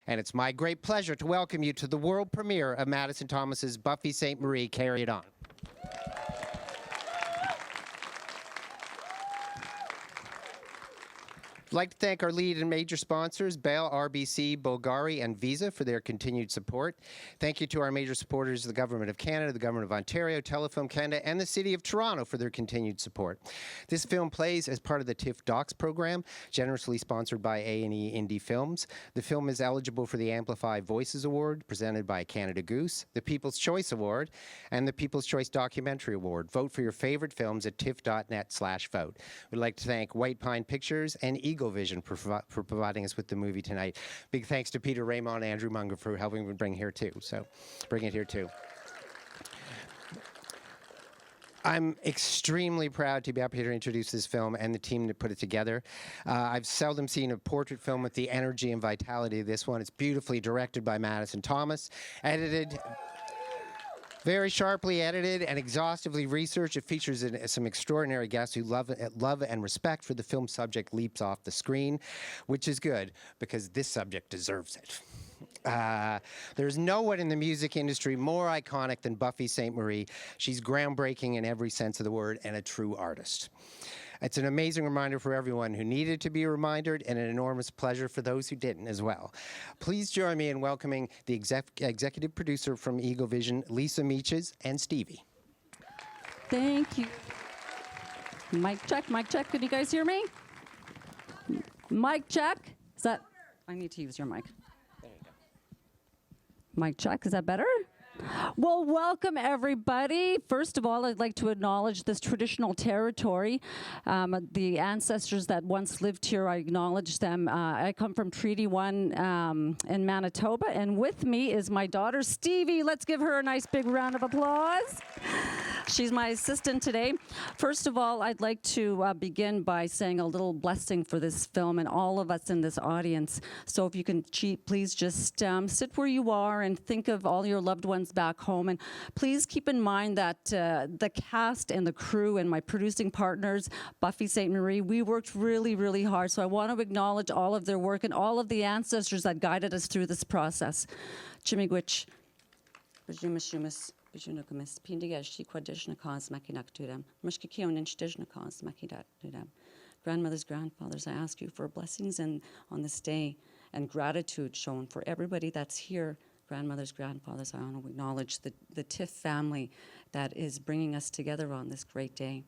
And it's my great pleasure to welcome you to the world premiere of Madison Thomas's Buffy Sainte-Marie, Carry It On. I'd like to thank our lead and major sponsors, Bell, RBC, Bulgari, and Visa for their continued support. Thank you to our major supporters, the Government of Canada, the Government of Ontario, Telefilm Canada, and the City of Toronto for their continued support. This film plays as part of the TIFF Docs program, generously sponsored by A&E Indie Films. The film is eligible for the Amplify Voices Award, presented by Canada Goose, the People's Choice Award, and the People's Choice Documentary Award. Vote for your favorite films at tiff.net/vote. We'd like to thank White Pine Pictures and Eagle Vision for providing us with the movie tonight. Big thanks to Peter Raymond and Andrew Munger for helping me bring it here too. I'm extremely proud to be up here to introduce this film and the team that put it together. I've seldom seen a portrait film with the energy and vitality of this one. It's beautifully directed by Madison Thomas, edited, very sharply edited and exhaustively researched. It features some extraordinary guests who love and respect for the film subject leaps off the screen, which is good because this subject deserves it. There's no one in the music industry more iconic than Buffy Sainte-Marie. She's groundbreaking in every sense of the word and a true artist. It's an amazing reminder for everyone who needed to be reminded and an enormous pleasure for those who didn't as well. Please join me in welcoming the executive producer from Eagle Vision, Lisa Meaches, and Stevie. Thank you. Mic check, mic check. Can you guys hear me? Mic check. Is that, I need to use your mic. There you go. Mic check, is that better? Well, welcome everybody. First of all, I'd like to acknowledge this traditional territory. The ancestors that once lived here, I acknowledge them. I come from Treaty 1 in Manitoba, and with me is my daughter, Stevie. Let's give her a nice big round of applause. She's my assistant today. First of all, I'd like to begin by saying a little blessing for this film and all of us in this audience. So if you can please just sit where you are and think of all your loved ones back home. And please keep in mind that the cast and the crew and my producing partners, Buffy Sainte-Marie, we worked really, really hard. So I want to acknowledge all of their work and all of the ancestors that guided us through this process. Chimigwich, Bajumashumas, Bajunakumis, Pindigashi, Quadishnakas, Makinakturam, Mushkikion, Makidatudam. Grandmothers, grandfathers, I ask you for blessings on this day and gratitude shown for everybody that's here. Grandmothers, grandfathers, I want to acknowledge the TIFF family that is bringing us together on this great day.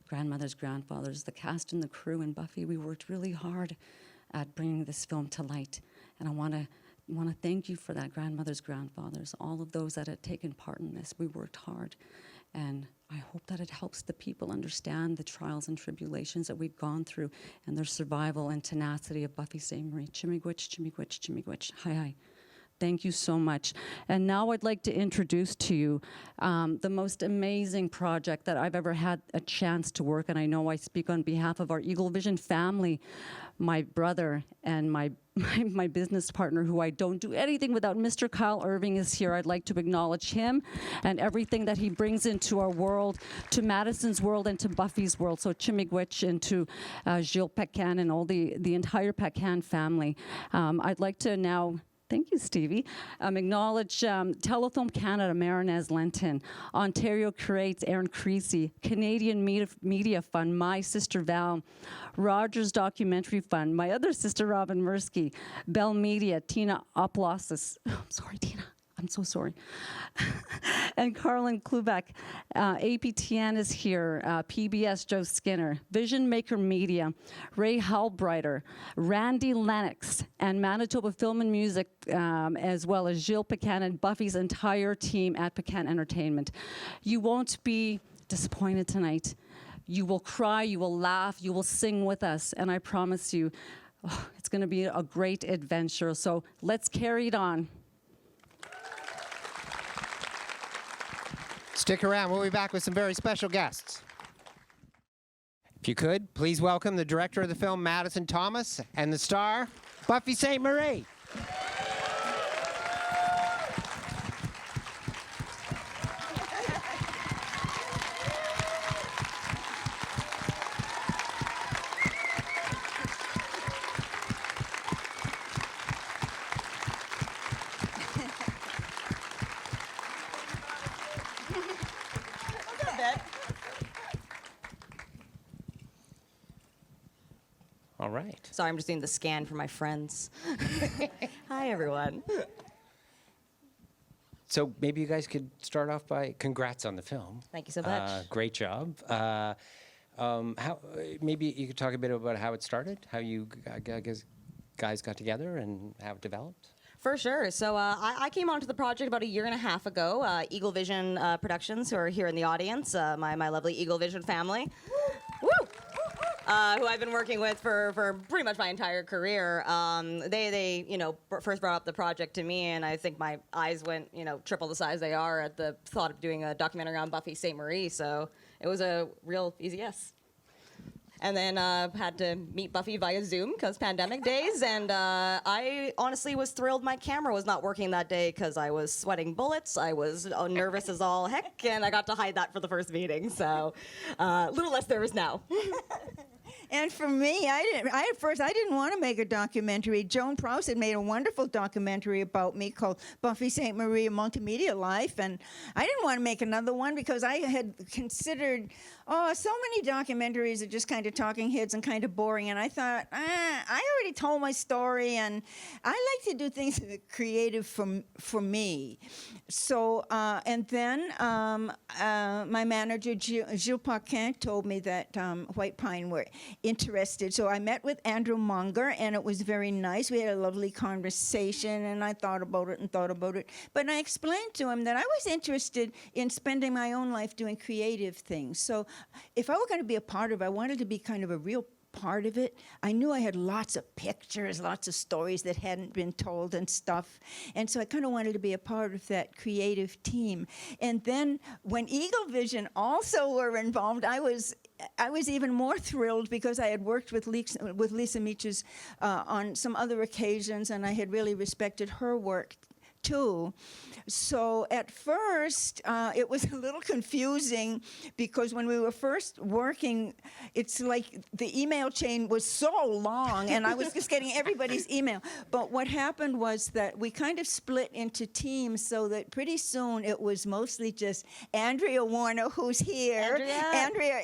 Grandmothers, grandfathers, the cast and the crew and Buffy, we worked really hard at bringing this film to light. And I want to thank you for that, grandmothers, grandfathers, all of those that had taken part in this. We worked hard. And I hope that it helps the people understand the trials and tribulations that we've gone through and their survival and tenacity of Buffy Sainte-Marie. Chimigwich, chimigwich, chimigwich. Hi, hi. Thank you so much. And now I'd like to introduce to you the most amazing project that I've ever had a chance to work on. I know I speak on behalf of our Eagle Vision family, my brother and my business partner, who I don't do anything without. Mr. Kyle Irving is here. I'd like to acknowledge him and everything that he brings into our world, to Madison's world and to Buffy's world. So Chimigwich and to Gilles Pecan and all the entire Pecan family. I'd like to now, thank you, Stevie. Acknowledge Telefilm Canada, Marinez Lenton, Ontario Creates, Aaron Creasy, Canadian Media Fund, my sister Val, Rogers Documentary Fund, my other sister Robin Mirsky, Bell Media, Tina Oplosis. Sorry, Tina. I'm so sorry. And Carlin Klubeck. APTN is here. PBS, Joe Skinner. Vision Maker Media. Ray Halbrighter. Randy Lennox. And Manitoba Film and Music, as well as Gilles Pecan and Buffy's entire team at Pecan Entertainment. You won't be disappointed tonight. You will cry, you will laugh, you will sing with us. And I promise you, it's going to be a great adventure. So let's carry it on. Stick around. We'll be back with some very special guests. If you could, please welcome the director of the film, Madison Thomas, and the star, Buffy Sainte-Marie. Sorry, I'm just doing the scan for my friends. Hi, everyone. So maybe you guys could start off by congrats on the film. Thank you so much. Great job. Maybe you could talk a bit about how it started, how you guys got together, and how it developed. For sure. So I came onto the project about 1.5 years ago. Eagle Vision Productions, who are here in the audience, my lovely Eagle Vision family. Woo! Who I've been working with for pretty much my entire career. They first brought up the project to me, and I think my eyes went, triple the size they are at the thought of doing a documentary on Buffy Sainte-Marie. So it was a real easy yes. And then had to meet Buffy via Zoom because pandemic days. And I honestly was thrilled my camera was not working that day because I was sweating bullets. I was nervous as all heck, and I got to hide that for the first meeting. So a little less nervous now. And for me, at first I didn't want to make a documentary. Joan Prowse had made a wonderful documentary about me called Buffy Sainte-Marie, A Multimedia Life, and I didn't want to make another one because I had considered, so many documentaries are just kind of talking heads and kind of boring, and I thought, I already told my story, and I like to do things that are creative for me. So, and then my manager, Gilles Paquin, told me that White Pine were interested. So I met with Andrew Munger, and it was very nice. We had a lovely conversation, and I thought about it. But I explained to him that I was interested in spending my own life doing creative things. So if I were going to be a part of it, I wanted to be kind of a real part of it. I knew I had lots of pictures, lots of stories that hadn't been told and stuff. And so I kind of wanted to be a part of that creative team. And then when Eagle Vision also were involved, I was even more thrilled because I had worked with Lisa Meaches on some other occasions, and I had really respected her work too. So at first, it was a little confusing because when we were first working, it's like the email chain was so long, and I was just getting everybody's email. But what happened was that we kind of split into teams so that pretty soon it was mostly just Andrea Warner, who's here. Andrea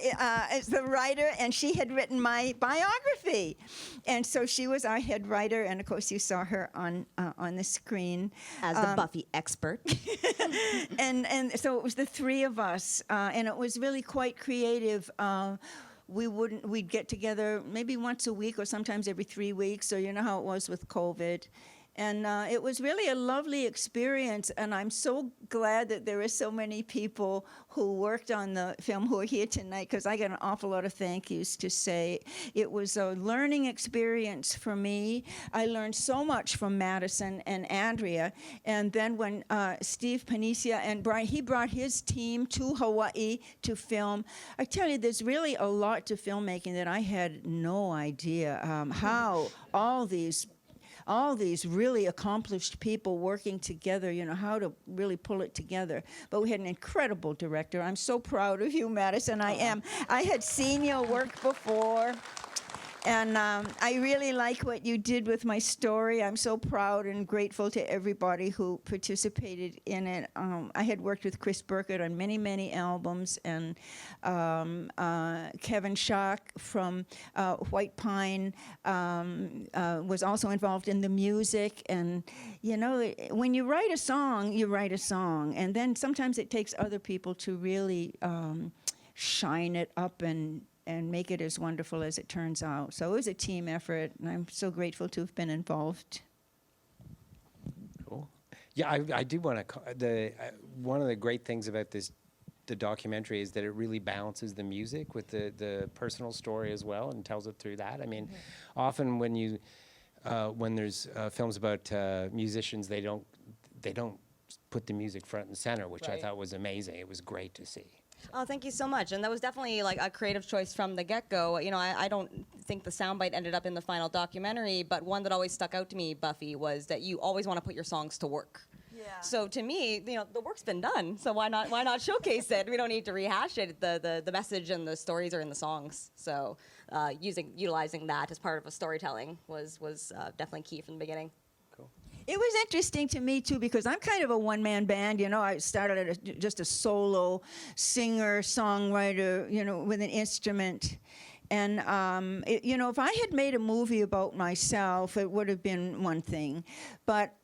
is the writer, and she had written my biography. And so she was our head writer, and of course you saw her on the screen. As the Buffy expert. and so it was the three of us, and it was really quite creative. We'd get together maybe once a week or sometimes every 3 weeks, so you know how it was with COVID. And it was really a lovely experience, and I'm so glad that there are so many people who worked on the film who are here tonight, because I got an awful lot of thank yous to say. It was a learning experience for me. I learned so much from Madison and Andrea, and then when Steve Panicia and Brian, he brought his team to Hawaii to film. I tell you, there's really a lot to filmmaking that I had no idea how all these really accomplished people working together, how to really pull it together. But we had an incredible director. I'm so proud of you, Madison. I am. I had seen your work before. And I really like what you did with my story. I'm so proud and grateful to everybody who participated in it. I had worked with Chris Burkett on many, many albums, and Kevin Schock from White Pine was also involved in the music. And, when you write a song, you write a song. And then sometimes it takes other people to really shine it up and make it as wonderful as it turns out. So it was a team effort, and I'm so grateful to have been involved. Cool. Yeah, I do want to. One of the great things about the documentary is that it really balances the music with the personal story as well, and tells it through that. I mean, often when there's films about musicians, they don't put the music front and center, which I thought was amazing. It was great to see. Oh, thank you so much. And that was definitely like a creative choice from the get-go. I don't think the soundbite ended up in the final documentary, but one that always stuck out to me, Buffy, was that you always want to put your songs to work. Yeah. So to me, the work's been done. So why not showcase it? We don't need to rehash it. The message and the stories are in the songs. So utilizing that as part of a storytelling was definitely key from the beginning. It was interesting to me, too, because I'm kind of a one-man band. I started as just a solo singer, songwriter, with an instrument. And if I had made a movie about myself, it would have been one thing. But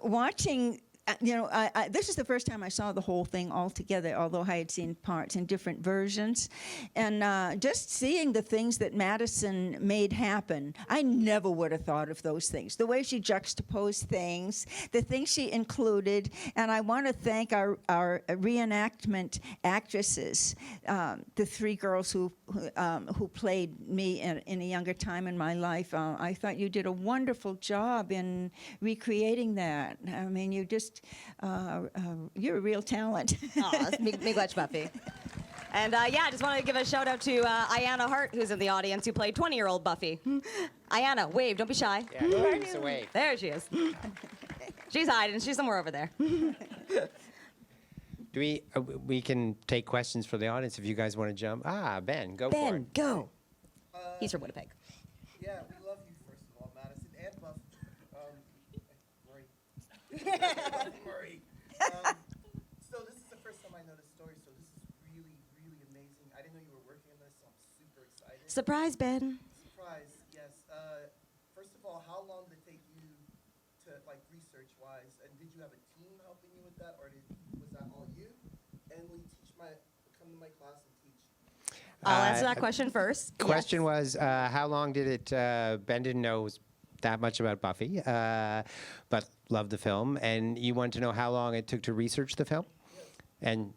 watching. This is the first time I saw the whole thing all together, although I had seen parts in different versions. And just seeing the things that Madison made happen, I never would have thought of those things. The way she juxtaposed things, the things she included. And I want to thank our reenactment actresses, the three girls who played me in a younger time in my life. I thought you did a wonderful job in recreating that. I mean, you just you're a real talent. Aw, me glad, Buffy. And I just want to give a shout out to Ayanna Hart, who's in the audience, who played 20-year-old Buffy. Ayanna, wave, don't be shy. Yeah, give us a wave. There she is. She's hiding, she's somewhere over there. Do we can take questions for the audience if you guys want to jump. Ben, go for it. Ben, go. He's from Winnipeg. Yeah, we love you, first of all, Madison and Buff. Murray. So this is the first time I know this story, so this is really, really amazing. I didn't know you were working on this, so I'm super excited. Surprise, Ben. Surprise, yes. First of all, how long did it take you to, research-wise, and did you have a team helping you with that, or was that all you? And will you come to my class and teach? I'll answer that question first. Question was, how long did it, Ben didn't know that much about Buffy, but loved the film, and you want to know how long it took to research the film? And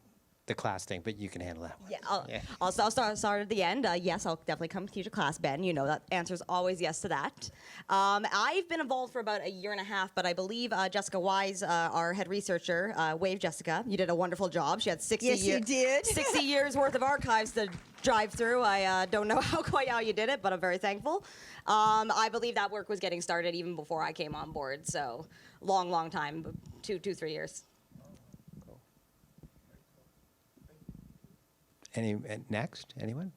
the class thing, but you can handle that one. Yeah, I'll start at the end. Yes, I'll definitely come teach a class, Ben. You know that answer is always yes to that. I've been involved for about a year and a half, but I believe Jessica Wise, our head researcher, wave Jessica. You did a wonderful job. She had 60 Yes, you did. 60 years worth of archives to drive through. I don't know quite how you did it, but I'm very thankful. I believe that work was getting started even before I came on board. So long time, 3 years. Next, anyone?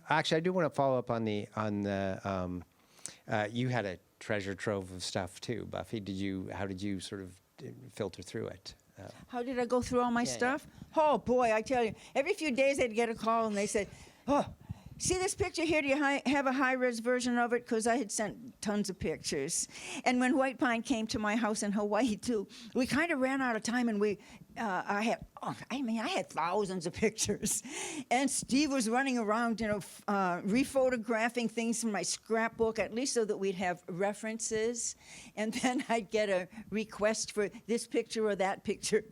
Actually, I do want to follow up on the you had a treasure trove of stuff too, Buffy. How did you sort of filter through it? How did I go through all my stuff? Oh, boy, I tell you. Every few days I'd get a call, and they said, oh, see this picture here? Do you have a high-res version of it? Because I had sent tons of pictures. And when White Pine came to my house in Hawaii, too, we kind of ran out of time, and I had thousands of pictures. And Steve was running around, rephotographing things from my scrapbook, at least so that we'd have references. And then I'd get a request for this picture or that picture.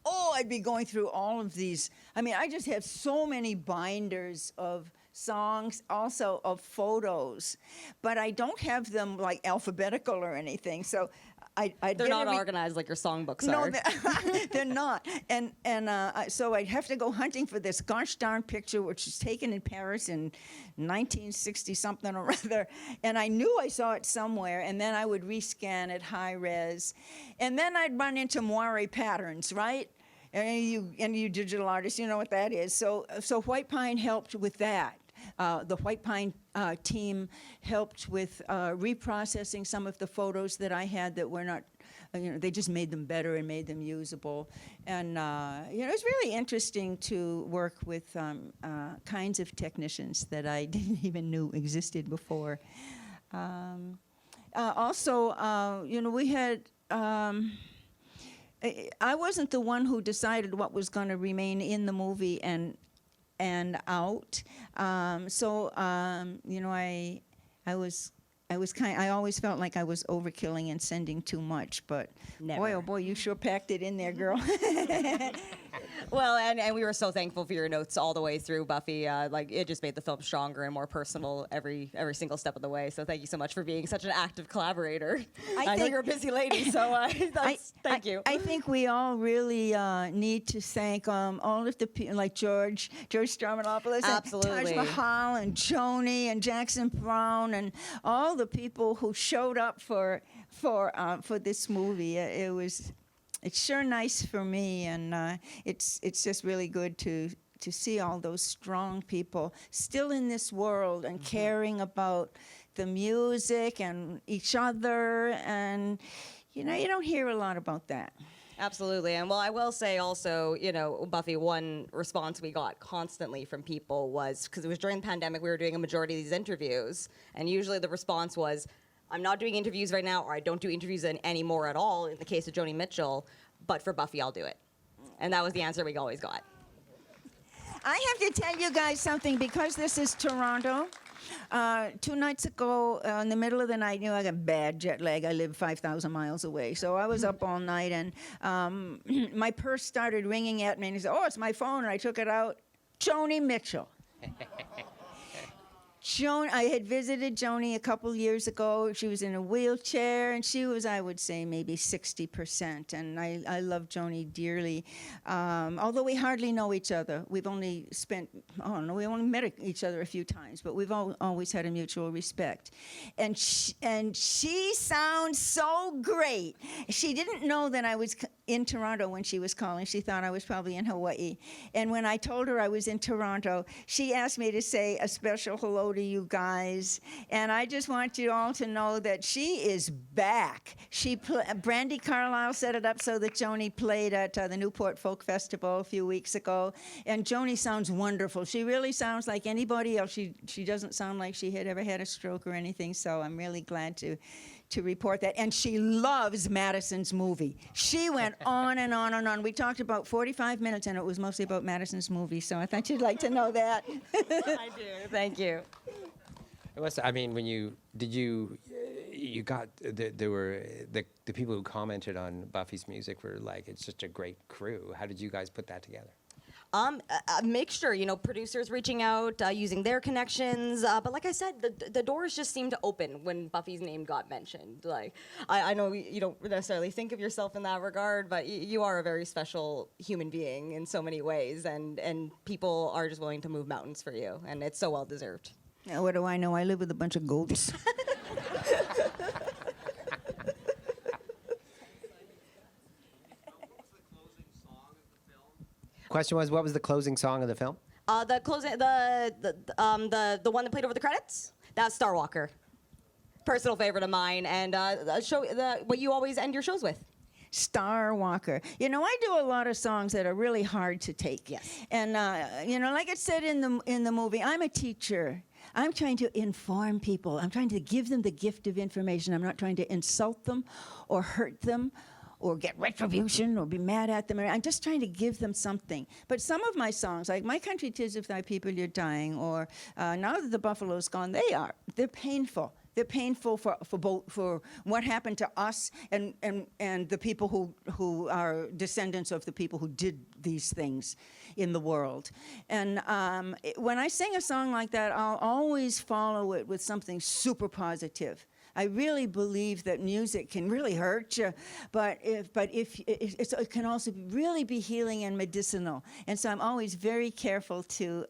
Oh, I'd be going through all of these. I mean, I just have so many binders of songs, also of photos, but I don't have them like alphabetical or anything. So They're not organized like your songbooks are. No, they're not. And so I'd have to go hunting for this gosh darn picture, which was taken in Paris in 1960 something or other. And I knew I saw it somewhere, and then I would rescan it high res, and then I'd run into moire patterns, right? And you digital artists, you know what that is. So White Pine helped with that. The White Pine team helped with reprocessing some of the photos that I had that were not, they just made them better and made them usable. And, it was really interesting to work with kinds of technicians that I didn't even know existed before. Also, we had... I wasn't the one who decided what was going to remain in the movie and out. I always felt like I was overkilling and sending too much, but Never. Boy, oh boy, you sure packed it in there, girl. Well, and we were so thankful for your notes all the way through, Buffy. It just made the film stronger and more personal every single step of the way. So thank you so much for being such an active collaborater. I know you're a busy lady, so thank you. I think we all really need to thank all of the people like George Stromanopoulos, Absolutely. and Taj Mahal, and Joni, and Jackson Brown, and all the people who showed up for this movie. It's sure nice for me, and it's just really good to see all those strong people still in this world and caring about the music and each other, and you don't hear a lot about that. Absolutely. And well, I will say also, you know, Buffy, one response we got constantly from people was, because it was during the pandemic, we were doing a majority of these interviews, and usually the response was, I'm not doing interviews right now, or I don't do interviews anymore at all, in the case of Joni Mitchell, but for Buffy, I'll do it. And that was the answer we always got. I have to tell you guys something, because this is Toronto. 2 nights ago, in the middle of the night, you know, I got bad jet lag. I live 5,000 miles away. So I was up all night, and my purse started ringing at me, and he said, oh, it's my phone, and I took it out. Joni Mitchell. I had visited Joni a couple years ago. She was in a wheelchair, and she was, I would say, maybe 60%. And I love Joni dearly, although we hardly know each other. We've only we only met each other a few times, but we've always had a mutual respect. And she sounds so great. She didn't know that I was in Toronto when she was calling. She thought I was probably in Hawaii. And when I told her I was in Toronto, she asked me to say a special hello to you guys. And I just want you all to know that she is back. Brandy Carlisle set it up so that Joni played at the Newport Folk Festival a few weeks ago. And Joni sounds wonderful. She really sounds like anybody else. She doesn't sound like she had ever had a stroke or anything. So I'm really glad to report that. And she loves Madison's movie. She went on and on and on. We talked about 45 minutes, and it was mostly about Madison's movie, so I thought you'd like to know that. I do. Thank you. It was, I mean, when you got, there were, the people who commented on Buffy's music were like, it's such a great crew. How did you guys put that together? A mixture, you know, producers reaching out, using their connections. But like I said, the doors just seemed to open when Buffy's name got mentioned. Like, I know you don't necessarily think of yourself in that regard, but you are a very special human being in so many ways, and people are just willing to move mountains for you, and it's so well deserved. Now, what do I know? I live with a bunch of goats. Question was, what was the closing song of the film? The one that played over the credits. That's Star Walker. Personal favorite of mine, and what you always end your shows with. Star Walker. You know, I do a lot of songs that are really hard to take. Yes. And you know, like it said in the movie, I'm a teacher. I'm trying to inform people. I'm trying to give them the gift of information. I'm not trying to insult them or hurt them or get retribution or be mad at them. I'm just trying to give them something. But some of my songs, like My Country 'Tis If Thy People You're Dying, or Now That the Buffalo's Gone, they're painful. They're painful for what happened to us and the people who are descendants of the people who did these things in the world. And when I sing a song like that, I'll always follow it with something super positive. I really believe that music can really hurt you, but it can also really be healing and medicinal. And so I'm always very careful to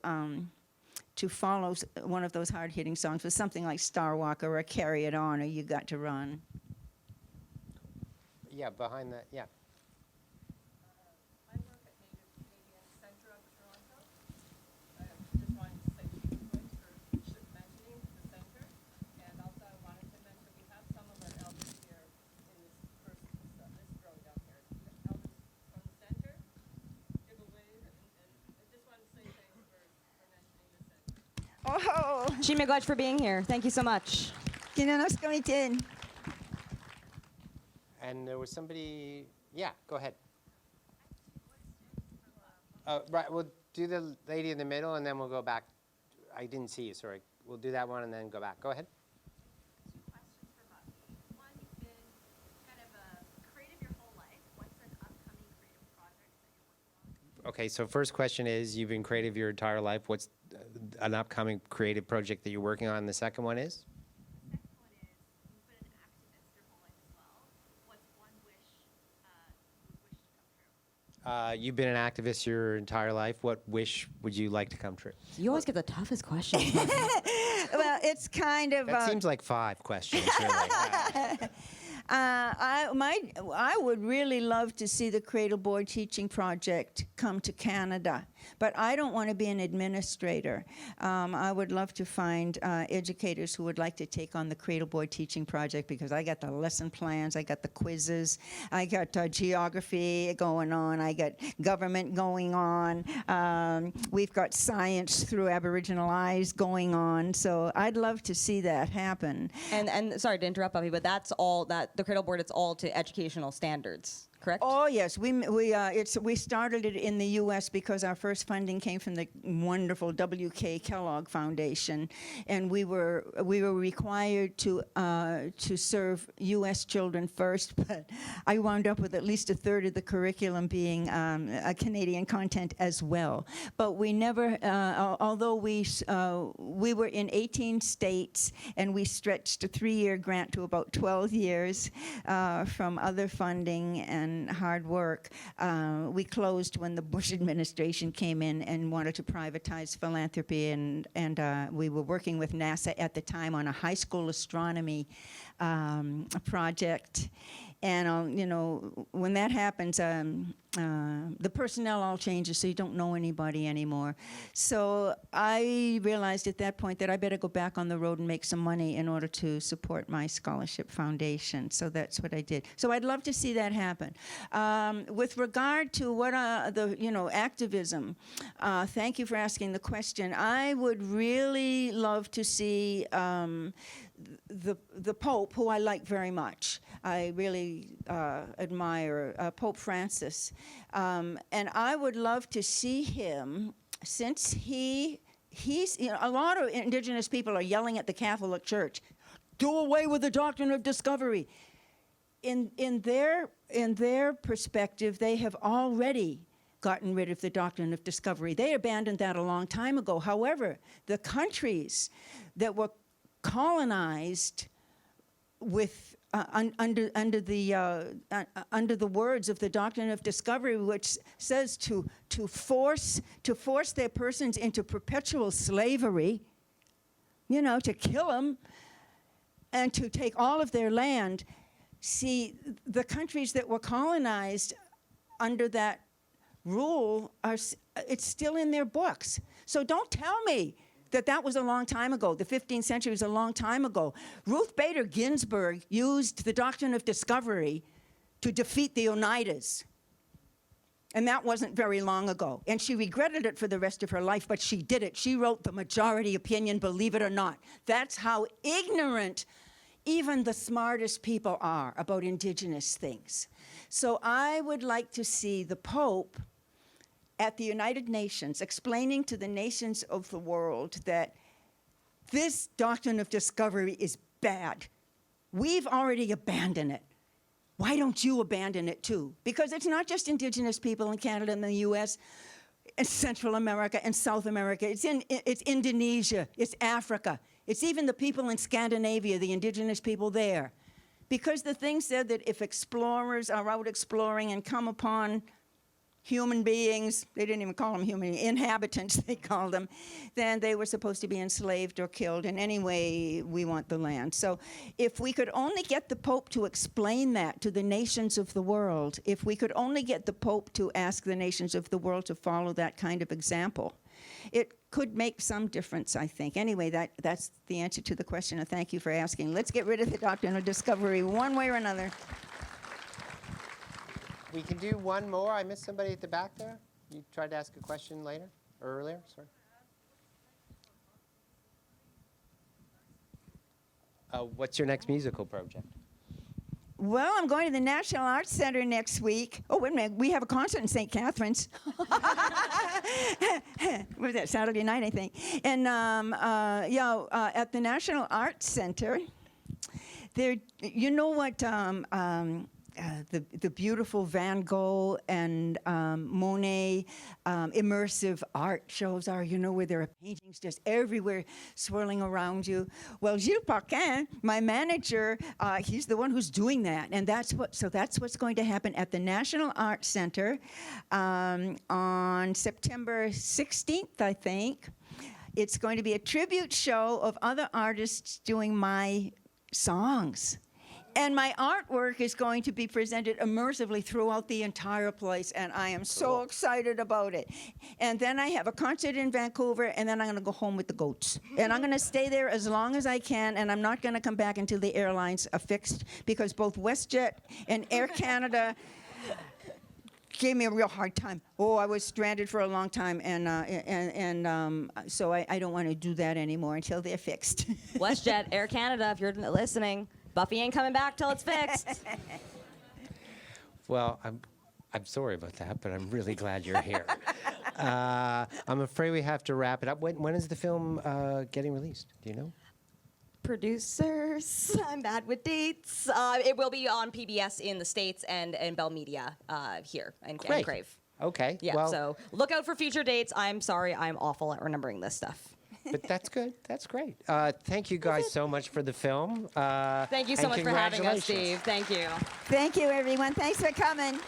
follow one of those hard-hitting songs with something like Star Walker or Carry It On or You Got to Run. Yeah, behind that, yeah. I work at Canadian Centre of Toronto. I just wanted to say a few words for mentioning the centre. And also I wanted to mention we have some of our elders here in this row down here. Elders from the centre, give a wave, and I just wanted to say thanks for mentioning the centre. Oh! Shimigaj for being here. Thank you so much. Kinanaskamitin. And there was somebody, yeah, go ahead. Right, we'll do the lady in the middle, and then we'll go back. I didn't see you, sorry. We'll do that one and then go back. Go ahead. 2 questions for Buffy. One, you've been kind of creative your whole life. What's an upcoming creative project that you're working on? Okay, so first question is, you've been creative your entire life. What's an upcoming creative project that you're working on? The second one is? The second one is, you've been an activist your whole life as well. What's one wish you would wish to come true? You've been an activist your entire life. What wish would you like to come true? You always get the toughest questions. Well, it's kind of... That seems like 5 questions, really. I would really love to see the Cradle Board Teaching Project come to Canada. But I don't want to be an administrator. I would love to find educators who would like to take on the Cradle Boy teaching project, because I got the lesson plans, I got the quizzes, I got geography going on, I got government going on, we've got science through Aboriginal eyes going on. So I'd love to see that happen. And sorry to interrupt, Buffy, but that's all that the Cradle Board. It's all to educational standards, correct? Oh yes, we started it in the U.S. because our first funding came from the wonderful W.K. Kellogg Foundation, and we were required to serve U.S. children first. But I wound up with at least a third of the curriculum being a Canadian content as well. But we never, although we were in 18 states, and we stretched a 3-year grant to about 12 years from other funding and hard work. We closed when the Bush administration came in and wanted to privatize philanthropy, and we were working with NASA at the time on a high school astronomy project. And you know, when that happens, the personnel all changes, so you don't know anybody anymore. So I realized at that point that I better go back on the road and make some money in order to support my scholarship foundation. So that's what I did. So I'd love to see that happen. With regard to what activism, thank you for asking the question. I would really love to see the Pope, who I like very much. I really admire Pope Francis. And I would love to see him, since he's, a lot of Indigenous people are yelling at the Catholic Church, do away with the doctrine of discovery. In their perspective, they have already gotten rid of the doctrine of discovery. They abandoned that a long time ago. However, the countries that were colonized with under the words of the doctrine of discovery, which says to force their persons into perpetual slavery, to kill them and to take all of their land. See, the countries that were colonized under that rule it's still in their books. So don't tell me that was a long time ago. The 15th century was a long time ago. Ruth Bader Ginsburg used the doctrine of discovery to defeat the Oneidas. And that wasn't very long ago. And she regretted it for the rest of her life, but she did it. She wrote the majority opinion, believe it or not. That's how ignorant even the smartest people are about Indigenous things. So I would like to see the Pope at the United Nations explaining to the nations of the world that this doctrine of discovery is bad. We've already abandoned it. Why don't you abandon it too? Because it's not just Indigenous people in Canada and the US, and Central America and South America. It's Indonesia, it's Africa. It's even the people in Scandinavia, the Indigenous people there. Because the thing said that if explorers are out exploring and come upon human beings, they didn't even call them human, inhabitants they called them, then they were supposed to be enslaved or killed. And anyway, we want the land. So if we could only get the Pope to explain that to the nations of the world, if we could only get the Pope to ask the nations of the world to follow that kind of example, it could make some difference, I think. Anyway, that's the answer to the question, and thank you for asking. Let's get rid of the doctrine of discovery one way or another. We can do one more. I missed somebody at the back there. You tried to ask a question later or earlier. Sorry. What's your next musical project? Well, I'm going to the National Arts Center next week. Oh, wait a minute. We have a concert in St. Catharines. What was that, Saturday night, I think. And, at the National Arts Center, there, you know what the beautiful Van Gogh and Monet immersive art shows are, where there are paintings just everywhere swirling around you. Well, Gilles Paquin, my manager, he's the one who's doing that. And that's what's going to happen at the National Arts Center on September 16th, I think. It's going to be a tribute show of other artists doing my songs. And my artwork is going to be presented immersively throughout the entire place, and I am so excited about it. And then I have a concert in Vancouver, and then I'm going to go home with the goats. And I'm going to stay there as long as I can, and I'm not going to come back until the airlines are fixed, because both WestJet and Air Canada gave me a real hard time. Oh, I was stranded for a long time, and so I don't want to do that anymore until they're fixed. WestJet, Air Canada, if you're listening, Buffy ain't coming back till it's fixed. Well, I'm sorry about that, but I'm really glad you're here. I'm afraid we have to wrap it up. When is the film getting released? Do you know? Producers, I'm bad with dates. It will be on PBS in the States and Bell Media here and Great. Crave. Okay. Yeah, well, so look out for future dates. I'm sorry, I'm awful at remembering this stuff. but that's good. That's great. Thank you guys so much for the film. Thank you so and much for having us, congratulations. Steve. Thank you. Thank you, everyone. Thanks for coming.